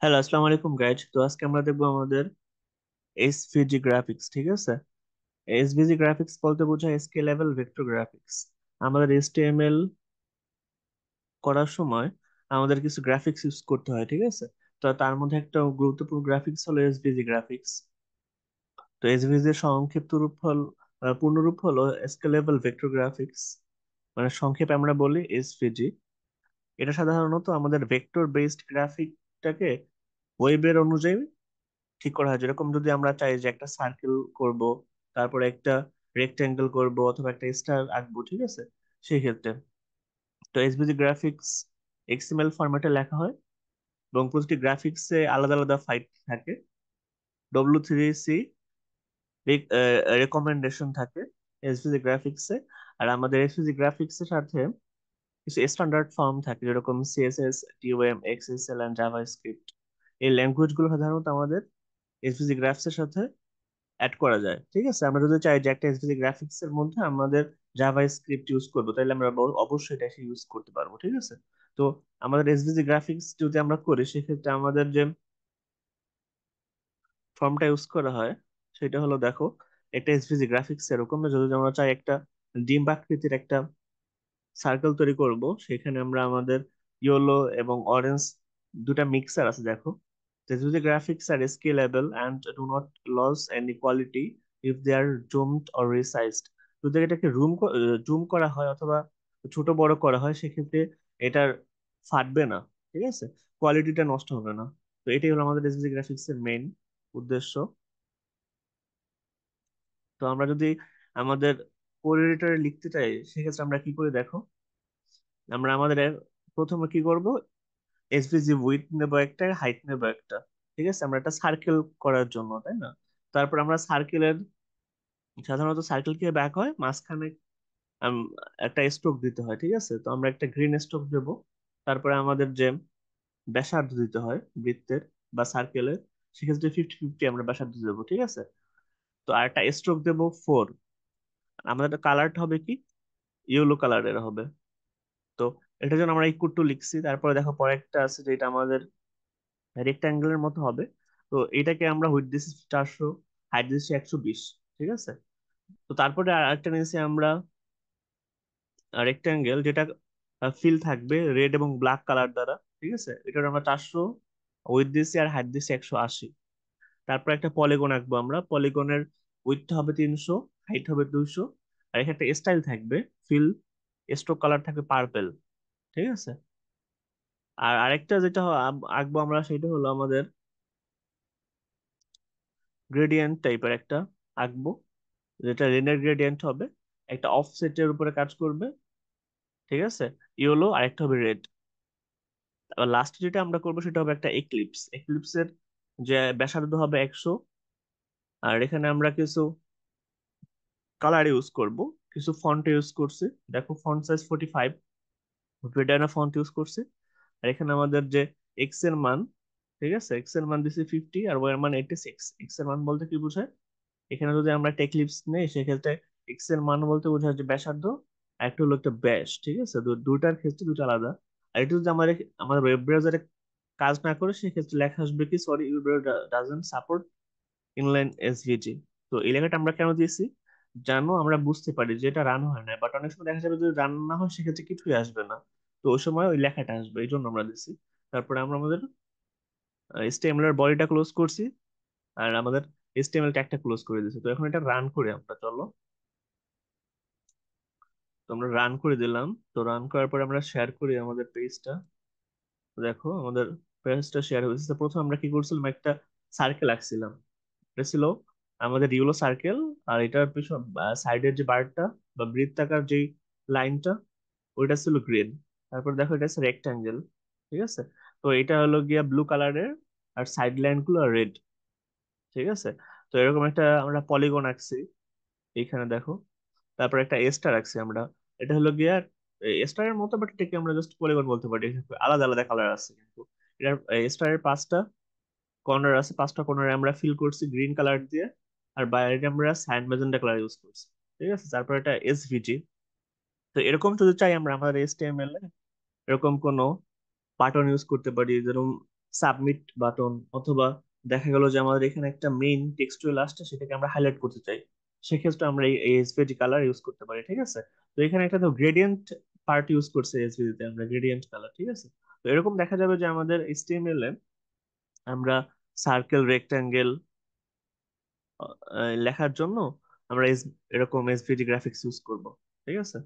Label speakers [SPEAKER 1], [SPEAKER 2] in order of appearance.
[SPEAKER 1] Hello, আসসালামু আলাইকুম guys. তো আজকে আমরা দেখবো আমাদের এসভিজি গ্রাফিক্স। ঠিক আছে, এসভিজি গ্রাফিক্স বলতে বোঝায় স্কেলেবল ভেক্টর গ্রাফিক্স। আমাদের এইচটিএমএল করার সময় আমাদের কিছু গ্রাফিক্স ইউজ করতে হয়, ঠিক আছে। তো তার মধ্যে একটা গুরুত্বপূর্ণ গ্রাফিক্স হলো এসভিজি গ্রাফিক্স। তো এসভিজি এর সংক্ষিপ্ত রূপ হল পূর্ণরূপ হলো স্কেলেবল ভেক্টর গ্রাফিক্স, মানে সংক্ষেপে আমরা বলি এসভিজি। এটা সাধারণত আমাদের ভেক্টর বেসড গ্রাফিকটাকে ওয়েবের অনুযায়ী ঠিক করা হয়। যেরকম যদি আমরা চাই যে একটা সার্কেল করব, তারপরে একটা রেক্টেঙ্গেল করব, অথবা একটা স্টার আঁকবো, ঠিক আছে, সেই ক্ষেত্রে তো এসভিজি গ্রাফিক্স এক্সএমএল ফরম্যাটে লেখা হয় এবং প্রতিটি গ্রাফিক্সে আলাদা আলাদা ফাইল থাকে। W3C রেকমেন্ডেশন থাকে এসভিজি গ্রাফিক্সে। আর আমাদের এসভিজি গ্রাফিক্স এর সাথে কিছু স্ট্যান্ডার্ড ফর্ম থাকে, যেরকম সিএসএস, টিওএম, এক্সএসএল এন্ড জাভাস্ক্রিপ্ট। এই ল্যাঙ্গুয়েজ গুলো সাধারণত আমাদের এসভিজি গ্রাফিক্স এর সাথে অ্যাড করা যায়। ঠিক আছে, আমরা যদি চাই যে একটা এসভিজি গ্রাফিক্স এর মধ্যে আমাদের জাভা স্ক্রিপ্ট ইউজ করবো, তাহলে আমরা অবশ্যই এটা ইউজ করতে পারবো। ঠিক আছে, তো আমাদের এসভিজি গ্রাফিক্স যদি আমরা করি, সেক্ষেত্রে আমাদের যে ফর্মটা ইউজ করা হয় সেটা হলো, দেখো, একটা এসভিজি গ্রাফিক্স এরকম, যদি আমরা চাই একটা ডিম আকৃতির একটা সার্কেল তৈরি করব, সেখানে আমরা আমাদের ইয়েলো এবং অরেঞ্জ দুটা মিক্সার আছে, দেখো। যদি graphics are scalable and do not lose any quality if they are zoomed or resized. যদি এটাকে জুম করা হয় অথবা ছোট বড় করা হয়, সেক্ষেত্রে এটার ফাটবে না, ঠিক আছে, কোয়ালিটিটা নষ্ট হবে না। তো এটাই হলো আমাদের এসভিজি গ্রাফিক্স এর মেইন উদ্দেশ্য। তো আমরা যদি আমাদের কোড এডিটরে লিখতে চাই, সেক্ষেত্রে আমরা কি করি, দেখো। আমরা আমাদের প্রথমে কি করব, এসভিজি উইডথ নেব একটা, হাইট নেব একটা। ঠিক আছে, আমরা একটা সার্কেল করার জন্য, তাই না? তারপর আমরা সার্কেলের, সাধারণত সার্কেল কি ব্যাক হয় মাঝখানে আম, একটা স্ট্রোক দিতে হয়, ঠিক আছে। তো আমরা একটা গ্রিন স্ট্রোক দেব। তারপরে আমাদের যে ব্যাসার্ধ দিতে হয় বৃত্তের বা সার্কেলের, সেক্ষেত্রে 50-50 আমরা ব্যাসার্ধ দেবো, ঠিক আছে। তো আর একটা স্ট্রোক দেবো 4। আমাদের কালারটা হবে কি, ইয়েলো কালারের হবে। তো এটার জন্য আমরা ইকুয়াল টু লিখছি। তারপরে দেখো পরে একটা আছে যেটা আমাদের রেক্টাঙ্গেলের মতো হবে। তো এটাকে আমরা উইডথ দিচ্ছি 400, হাইট দিচ্ছি 120, ঠিক আছে। তো তারপরে আরেকটা নিয়েছি আমরা রেক্টাঙ্গেল, যেটা ফিল থাকবে রেড এবং ব্ল্যাক কালার দ্বারা, ঠিক আছে। এটার আমরা 400 উইডথ দিচ্ছি আর হাইট দিচ্ছি 180। তারপর একটা পলিগন আঁকবো আমরা। পলিগনের উইডথ হবে 300, হাইট হবে 200। আর এখানে একটা স্টাইল থাকবে, ফিল স্ট্রোক কালার থাকবে পার্পেল, ঠিক আছে। আর আরেকটা যেটা আঁকবো আমরা, সেটা হলো আমাদের গ্রেডিয়েন্ট টাইপের একটা আঁকবো, যেটা রেনের গ্রেডিয়েন্ট হবে, একটা অফসেটের উপরে কাজ করবে, ঠিক আছে, ইয়েলো, আর একটা হবে রেড। আবার লাস্ট যেটা আমরা করবো সেটা হবে একটা এক্লিপস। এক্লিপসের যে ব্যাসার্ধ হবে 100। আর এখানে আমরা কিছু কালার ইউজ করব, কিছু ফন্ট ইউজ করছি। দেখো, ফন্ট সাইজ 45, ভেডানা ফন্ট ইউজ করছি। আর এখানে আমাদের যে এক্স এর মান, ঠিক আছে, এক্স এর মান দিছি 50 আর ওয়াই এর মান 86। এক্স এর মান বলতে কি বোঝায়, এখানে যদি আমরা একটা এক্লিপস নেই, সেক্ষেত্রে এক্স এর মান বলতে বোঝায় যে ব্যাসার্ধ, আর একটা হলো একটা ব্যাস, ঠিক আছে। দুটার ক্ষেত্রে দুটো আলাদা। আর এটা যদি আমাদের আমাদের ওয়েব ব্রাউজারে কাজ না করে, সেক্ষেত্রে লেখা আসবে কি, sorry, your browser doesn't support inline SVG. তো এই লেখাটা আমরা কেন দিয়েছি জানো, আমরা বুঝতে পারি যে এটা রান হয় না, বাট অনেক সময় দেখা যাবে যদি রান না হয়, সেক্ষেত্রে কিছুই আসবে না। তো ওই সময় ওই লেখাটা আসবে, এই জন্য আমরা দিচ্ছি। তারপরে আমরা আমাদের HTML এর বডিটা ক্লোজ করছি, আর আমাদের HTML ট্যাগটা ক্লোজ করে দিয়েছি। তো এখন এটা রান করি আমরা, চলো। তো আমরা রান করে দিলাম। তো রান করার পরে আমরা শেয়ার করি আমাদের পেজটা। দেখো, আমাদের পেজটা শেয়ার হয়েছে। তো প্রথমে আমরা কি করছিলাম, একটা সার্কেল আঁকছিলাম। এটা ছিল আমাদের ইউলো সার্কেল। আর এটার পিছন সাইডের যে বারটা বা বৃত্তাকার যে লাইনটা, ওইটা ছিল গ্রিন। তারপর দেখো, এটা হচ্ছে রেক্টাঙ্গেল, ঠিক আছে। তো এটা হলো গিয়া ব্লু কালারের, আর সাইড লাইন গুলো রেড, ঠিক আছে। তো এরকম একটা আমরা পলিগন আঁকছি এইখানে, দেখো। তারপর একটা স্টার আঁকছি আমরা। এটা হলো গিয়া স্টারের মতো, বাট এটাকে আমরা জাস্ট পলিগন বলতে পারি। আলাদা আলাদা কালার আছে কিন্তু। এটার স্টারের 5টা কর্নার আছে, 5টা কর্নারে আমরা ফিল করছি গ্রিন কালার দিয়ে। আর বাইরে আমরা স্যান্ড ম্যাজেন্টা কালার ইউজ করছি, ঠিক আছে। তারপর এটা এসভিজি। তো এরকম যদি চাই আমরা আমাদের HTML এ এরকম কোনো বাটন ইউজ করতে পারি, যেরকম সাবমিট বাটন, অথবা দেখা গেল যে আমাদের এখানে একটা মেইন টেক্সচুয়াল আসছে, সেটাকে আমরা হাইলাইট করতে চাই, সেক্ষেত্রে আমরা এই এসভিজি কালার ইউজ করতে পারি। ঠিক আছে, তো এখানে একটা তো গ্রেডিয়েন্ট পার্ট ইউজ করছে এসভিজি তে আমরা, গ্রেডিয়েন্ট কালার। ঠিক আছে, তো এরকম দেখা যাবে যে আমাদের এইচটিএমএল এ আমরা সার্কেল, রেক্টাঙ্গেল লেখার জন্য আমরা এরকম এসভিজি গ্রাফিক্স ইউজ করব। ঠিক আছে।